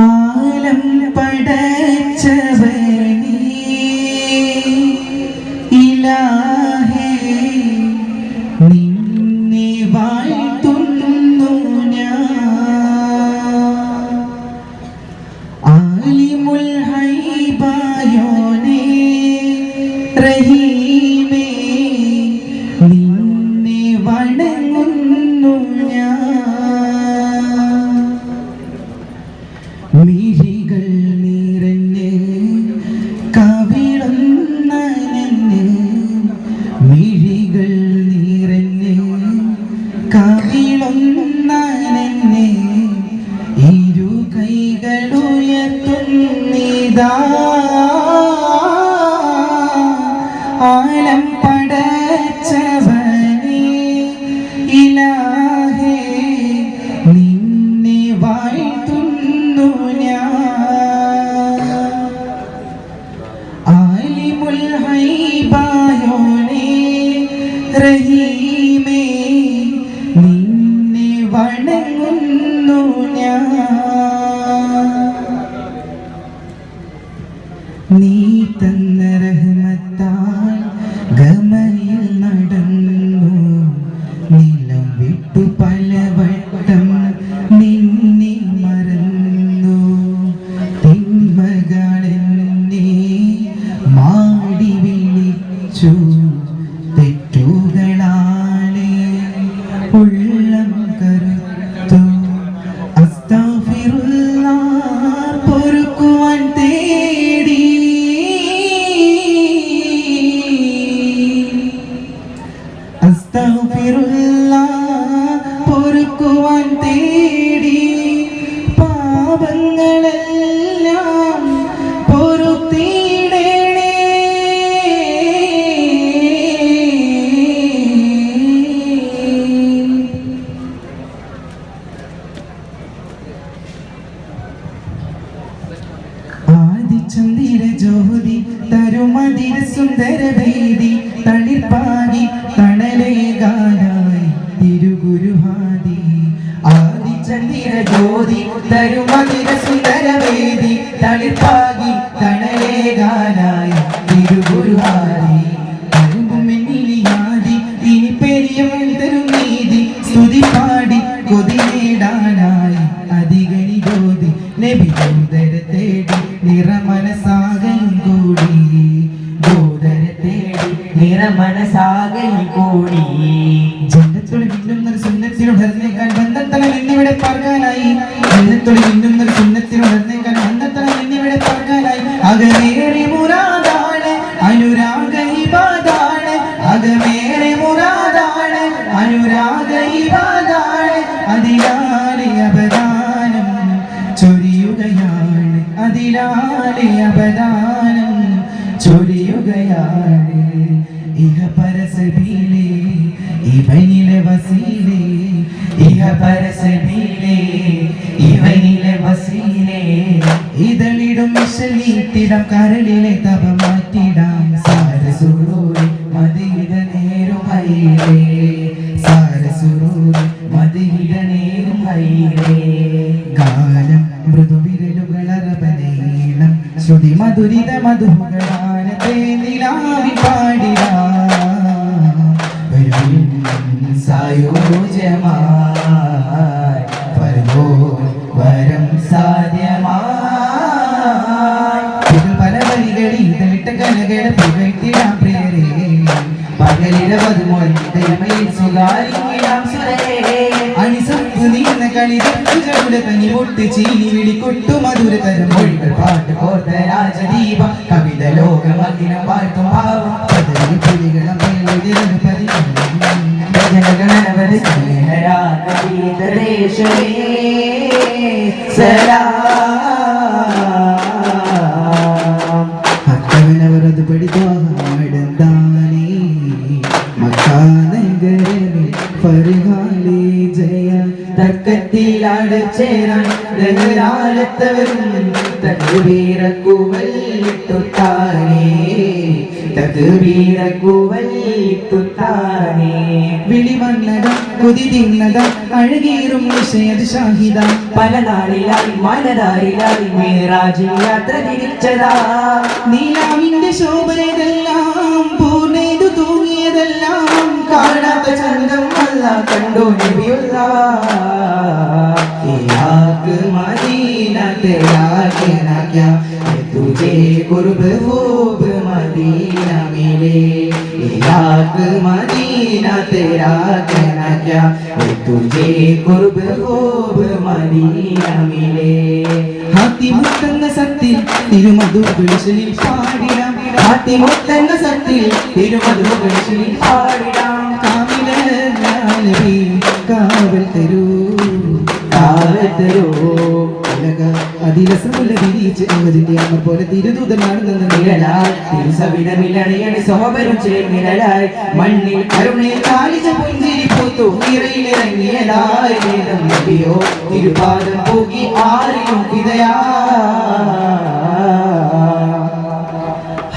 ആലം പടച്ചവനേ ഇലാഹേ നിന്നെ വാഴ്ത്തുന്നു ഞാൻ. ആലിമുൽ ഹൈബായോനേ റഹീമേ നിന്നെ വണങ്ങുന്നു ഞാൻ. മിഴികൾ നിറഞ്ഞ് കവിളുന്നനഞ്ഞ് മിഴികൾ നിറഞ്ഞ് കവിളുന്നനഞ്ഞ് ഇരു കൈകളുയർത്തുന്നിതാ ആലം പടച്ചവനേ ഇലാഹേ നിന്നെ വാഴ്ത്തുന്നു ഞാൻ. ആലിമുൽ ഹൈബായോനേ റഹീമേ നിന്നെ വണങ്ങുന്നു ഞാൻ. നീ തന്ന റഹ്മത്താൽ ഗമയിൽ നടന്നു നിലം വിട്ടു പലവട്ടം നിന്നെ മറന്നു. തിന്മകളെന്നെ മാടി വിളിച്ചു തെറ്റുകളാണ് ഉള്ളം കരുത്തു. അസ്തഗ്ഫിറുല്ലാഹ് പൊറുക്കുവാൻ തേടി അസ്തഗ്ഫിറുല്ലാഹ് പൊറുക്കുവാൻ തേടി പാപങ്ങളെല്ലാം പൊറുത്തിടണേ. ആദിചന്ദ്ര ജ്യോതി തരുമതിര സുന്ദര വേദി തളിർപ്പാകി തണലേകാനായി തിരുഗുരുഹാദി. ആദിചന്ദ്ര ജ്യോതി തരുമതിര സുന്ദര വേദി തളിർപ്പാകി തണലേകാനായി തിരുഗുരുഹാദി. അരുമ്പുമെന്നിലിയാദി ഇനി പെരിയം തരും നീതി സ്തുതി പാടി കൊതി നേടാനായി അധികനി ജ്യോതി നബി ദൂതര തേടി നിറമനസാകയും കൂടി. ദൂതര തേടി നിറമനസാകയും കൂടി. ജന്നത്തുൽ മിന്നുന്നൊരു സുന്നത്തിനുടർന്നേക്കാൻ ബന്ധത്തലം എന്നിവിടെ പാർക്കാനായി. ജന്നത്തുൽ മിന്നുന്നൊരു സുന്നത്തിനുടർന്നേക്കാൻ ബന്ധത്തലം എന്നിവിടെ പാർക്കാനായി. അകമേറെ മുറാദാണ് അനുരാഗ ഇബാദാണ്. അകമേറെ മുറാദാണ് അനുരാഗ ഇബാദാണ്. അതിലാലെ അപദാനം ചൊരിയുകയാണ്. അതിലാലെ അപദാനം ചൊരിയുകയാണ്. ഇഹ പരസബീലേ ഇവനിലെ വസീലേ. ഇഹ പരസബീലേ ഇവനിലെ വസീലേ. ഇതളിടും മിശലീത്തിടം കരളിലെ തപ മാറ്റിടാം. സാരസുരൂരി മദീന നേരും ഹൈലേ. സാരസുരൂരി മദീന നേരും ഹൈലേ. ഗാനം മൃദുവിരലുകളറബനീളം ശ്രുതി മധുരിത മധുഗാനത്തെ നിലാവി പാടിടാം. സായോജ്യമായി വരുമോ വരം സാധ്യമായി. പല വരികളിൽ തളിട്ട കലകട പുകഴ്ത്തിടാം പ്രിയരേ. പകലിടവതുമൊഴി ദൈവയിൽ സ്വകാര്യം സുരേ. അണിസപ്പ് നീന്ന കളിതൂടെ കനി പൊട്ട് ചീനി വിളിക്കൊട്ടു മധുരതരം മൊഴികൾ പാട്ട് കോർത്ത രാജദീപം. കവിത ലോകമഗ്നം വാഴ്ത്തും ഭാവം പദവി പുലികളും അക്കവനവരത് പഠിതാടന്താനേ. മക്കാനഗരമേ ഫർഹാലി ജയ തക്ക തുടക്കത്തിലാട് ചേരാൻ ദഹരാലത്തവരും തക്ബീറക്കുവല്ലിട്ടുത്താനേ തക്ബീറക്കുവല്ലിട്ടുത്താനേ വിളി വന്നതാ കൊതി തിന്നതാ അഴകേറും നിശയത് ഷാഹിദ പല നാളിലായി മലതാരിലായി മേറാജിൽ യാത്ര തിരിച്ചതാ നീലാവിന്റെ ശോഭയതെല്ലാം പൂർണ്ണേതു തൂങ്ങിയതെല്ലാം കാണാത്ത ചന്തം അല്ല കണ്ടോ നബിയുള്ള मदीना तेरा कहना क्या तुझे कुर्ब खूब मदीना मिले याक मदीना तेरा कहना क्या तुझे कुर्ब खूब मदीना मिले हातिमुत्तंग सत्तिल തിരുമധു വിളിച്ചിൽ പാടിടാം ഹാത്തിമുത്തെന്ന സത്തിൽ തിരുമധു വിളിച്ചിൽ പാടിടാം കാമിലി കാവൽ തരൂ അതിലസമുള്ള വിരിച്ച് അമതിന്റെ അമ്മ പോലെ തിരുദൂതനാണ് നിഴലായി മണ്ണിൽ കരുണയിൽ കാലിച്ച പുഞ്ചിരി പൂത്തു നിറയിലിറങ്ങിയതായി നബിയോ തിരുപാദം പോകി ആരെയും വിതയാ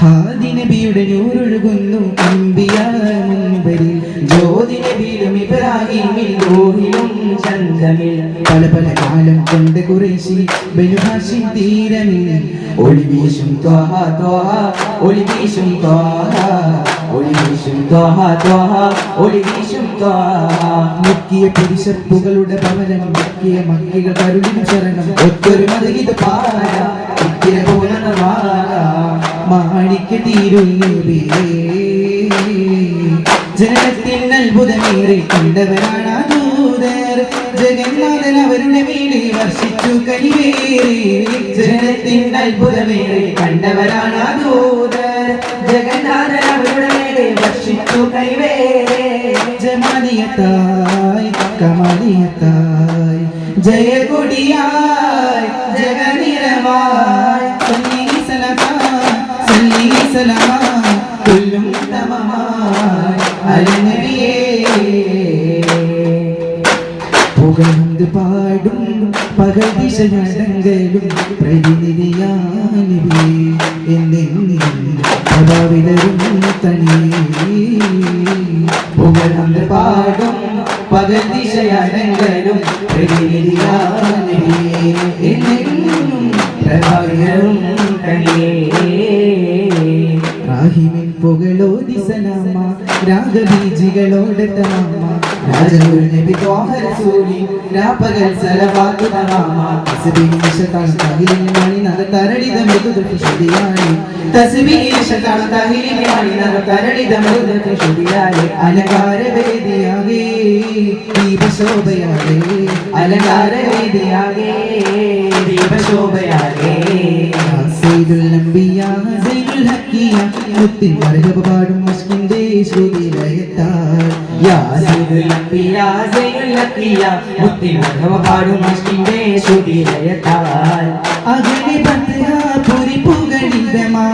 ഹാദി നബിയുടെ നൂറൊഴുകുന്നു അമ്പിയ മുൻപരിൽ ജ്യോതി നബിയിലും ഇബ്രാഹിമിൽ റൂഹിലും ചന്ദ്രമിൽ പല പല കാലം കൊണ്ട് ഖുറൈശി ബനു ഹാഷിം തീരമിൽ ഒളിവീശും ത്വാഹ ത്വാഹ ഒളിവീശും ത്വാഹ ഒളിവീശും ത്വാഹ ത്വാഹ ഒളിവീശും ത്വാഹ മുക്കിയ പുരുഷപ്പുകളുടെ ഭവനം മുക്കിയ മക്കികൾ കരുളിൻ ശരണം ഒത്തൊരു മതഗീത പാര ഇത്തിര പോലണവാര മാണിക്ക തീരുന്നേ ജനത്തിൽ അത്ഭുതമേറെ കണ്ടവരാണ് ദൂതർ ജഗന്നാഥൻ അവരുടെ മേലെ വർഷിച്ചു കനിവേറെ ജനത്തിൽ അത്ഭുതമേറെ കണ്ടവരാണ് ദൂതർ ജഗന്നാഥൻ അവരുടെ മേലെ വർഷിച്ചു കനിവേറെ ജമാലിയത്തായി കമാലിയത്തായി ജയകൊടിയായി ജഗനിരമായി കൊല്ലും പുകഴ്ந்து പാടും പകൽ ദിശയടങ്കലും പ്രതിനിധിയാനിവേ എന്നെന്നും പ്രഭാവിതരും തനിയേ പുകഴ്ந்து പാടും പകൽ ദിശയടങ്കലും പ്രതിനിധിയാനിവേ എന്നെന്നും പ്രഭാവിതരും തനിയേ റാഹിമിൻ പുകളോതി സലാമ രാഗബീജികളോടെ തമാമ രാജനുൽ നബി ത്വാഹ റസൂലി രാപകൽ സലവാത്തു തമാമ തസ്ബീഹ് ശതാൻ തഹിലിൻ മണി നദ തരളിത മൃദുൽ ശുദിയായി തസ്ബീഹ് ശതാൻ തഹിലിൻ മണി നദ തരളിത മൃദുൽ ശുദിയായി അലങ്കാര വേദിയാകെ ദീപശോഭയാകെ അലങ്കാര വേദിയാകെ ദീപശോഭയാകെ സയ്യിദുൽ അംബിയാ സയ്യിദുൽ ഹക്കിയ മുത്തിൻ മർഹബ പാടും മസ്കിന്റെ ശ്രുതിലയത്താൽ യാ സയ്യിദുൽ അംബിയാ സയ്യിദുൽ ഹക്കിയ മുത്തിൻ മർഹബ പാടും മസ്കിന്റെ ശ്രുതിലയത്താൽ അഗ്നി പത്ഹ പുരി പുകളിതമാ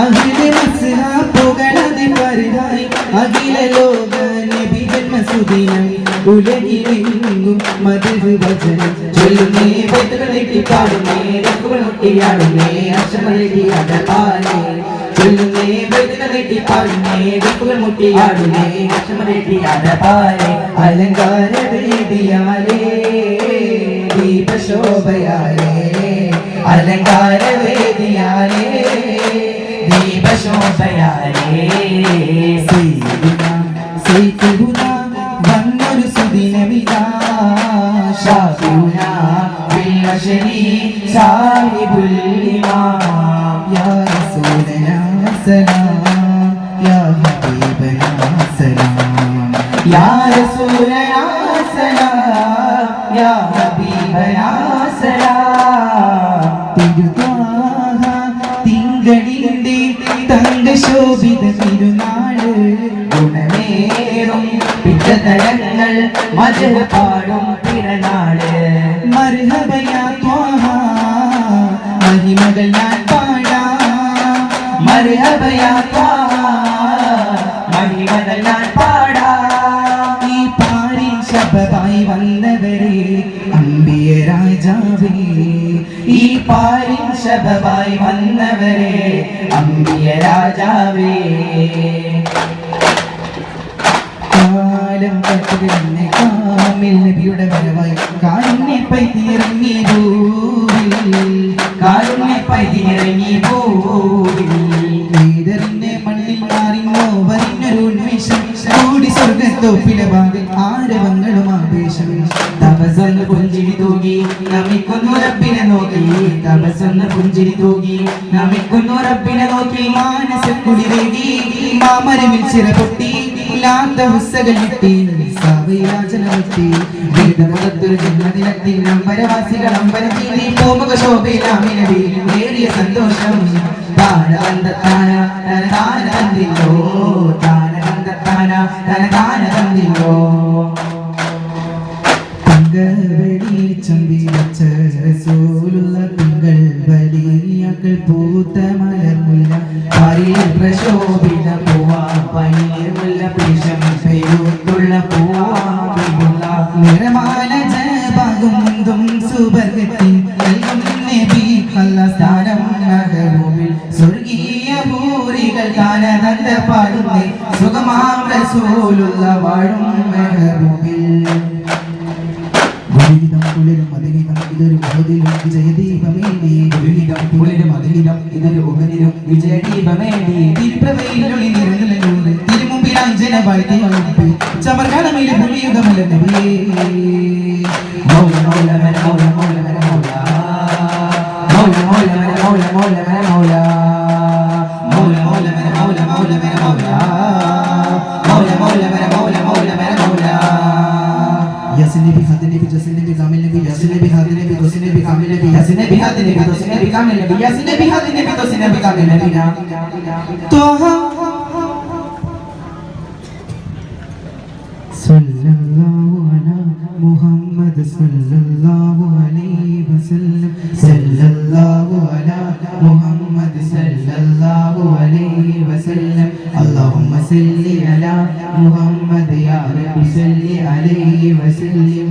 അഗ്നി മസ്ഹ പുകളതി പരിഹായി അഖില ലോക നബി ജന്മസുദിനം ഉലകിലെങ്ങും മധുര വചനം ചൊല്ലുന്നേ വെട്ടുകളെട്ടി പാടുന്നേ രക്കുകൾ മുട്ടിയാടുന്നേ അക്ഷമലെട്ടി അടപാലേ ചൊല്ലുന്നേ വെട്ടുകളെട്ടി പാടുന്നേ രക്കുകൾ മുട്ടിയാടുന്നേ അക്ഷമലെട്ടി അടപാലേ അലങ്കാര വേദിയാലേ ദീപശോഭയാലേ അലങ്കാര വേദിയാലേ ദീപശോഭയാലേ സൈഫുന വന്നൊരു സുദിനമിതാ ഷാഫിഉനാ ബിൽ അശ്രി സാഹിബുൽ ഇമാം യാ റസൂലനാ സലാം യാ ഹബീബനാ സലാം യാ റസൂലനാ സലാം യാ ഹബീബനാ സലാം തിരുത്വാഹ തിങ്കളിന്റെ തങ്കശോഭിത തിരുനാള് ഗുണമേറും പിറ്റതരങ്ങൾ മജഹ് പാടും പിറനാള് മർഹബയാ ത്വാഹ മഹിമകൾ ഞാൻ പാടാം മർഹബയാ ത്വാഹ മഹിമകൾ ഞാൻ പാടാം ഈ പാരിൽ ശബമായി വന്നവരെ പാരിൻ ശബബായി വന്നവരെ അമ്പിയ രാജാവേ കാലം കത്തിരുന്ന കാമിൽ നബിയുടെ വരവായി കാരുണ്യ പൈതിറങ്ങി ഭൂവിൽ കാരുണ്യ പൈതിറങ്ങി ഭൂവിൽ വേദറിന്റെ മണ്ണിൽ മാറിഞ്ഞോ വരിഞ്ഞൊരു ഉന്മേഷം കൂടി സ്വർഗത്തോപ്പിലെ ഭാഗം ആരവങ്ങളും ആവേശം തപസ്സൊന്ന് പുഞ്ചിരി തൂകി നമിക്കുന്നു റബ്ബിനെ നോക്കി തപസ്സൊന്ന് പുഞ്ചിരി തൂകി നമിക്കുന്നു റബ്ബിനെ നോക്കി മാനസം കുളിരേകി മാമരമിൽ ചിറ പൊട്ടി ലാത്ത ഹുസ്സകൾ കിട്ടി സാവയാചന കിട്ടി വേദമുഖത്തൊരു ജന്മദിനത്തിൽ അമ്പരവാസികൾ അമ്പരത്തിൽ പൂമുഖ ശോഭയിലാമിനവി നേരിയ സന്തോഷം താന താന തന്നില്ലോ താന തന്നില്ലോ വെളിച്ചം വിളിച്ച റസൂലുള്ള തിങ്കൾ വലിയകൾ പൂത്ത മലർമുല്ല പരീർ പ്രശോഭിത പൂവാ പനീർമുല്ല പിശം പെരുത്തുള്ള പൂവാ നിറമാല ജപാകും മുന്തും സുബർഗത്തിൽ നൽകും നബി കള്ള സ്ഥാനം മഹബൂബിൽ സ്വർഗീയ ഭൂരികൾ കാനനന്ദ പാടുന്നേ സുഖമാം റസൂലുള്ള വാഴും മഹബൂബിൽ ഗുരുഹിതം കുളിരും അതിനിതം ഇതൊരു ബോധിലും വിജയദീപമേടി ഗുരുഹിതം കുളിരും അതിനിതം ഇതൊരു ഉപനിലും വിജയദീപമേടി തിരുപ്രവയിലൊളി നിറഞ്ഞൂറ് തിരുമുമ്പിലായി ജനവാഴ്ത്തി വഴുപ്പി ചമർകാലമിലെ പുലിയുഗമല നബിയേ മൗല മൗല മന മൗല മൗല മന മൗല മൗല മൗല മന മൗല മൗല മന മൗല മൗല മൗല മന മൗല മൗല മന മൗല മൗല മൗല മന മൗല മൗല മന മൗല Yasin Nabi Khatin Nabi Yasin Nabi Kamil Nabi Yasin Nabi Khatin Nabi Yasin Nabi Kamil Nabi Yasin Nabi Khatin Nabi Yasin Nabi Kamil Nabi Yasin Nabi Khatin Nabi Yasin Nabi Kamil Nabi Toha Sallallahu ala Muhammad Sallallahu alayhi wa sallam Sallallahu ala Muhammad Sallallahu alayhi wa sallam Allahumma salli ala Muhammad ya Rabbi salli alayhi wa sallim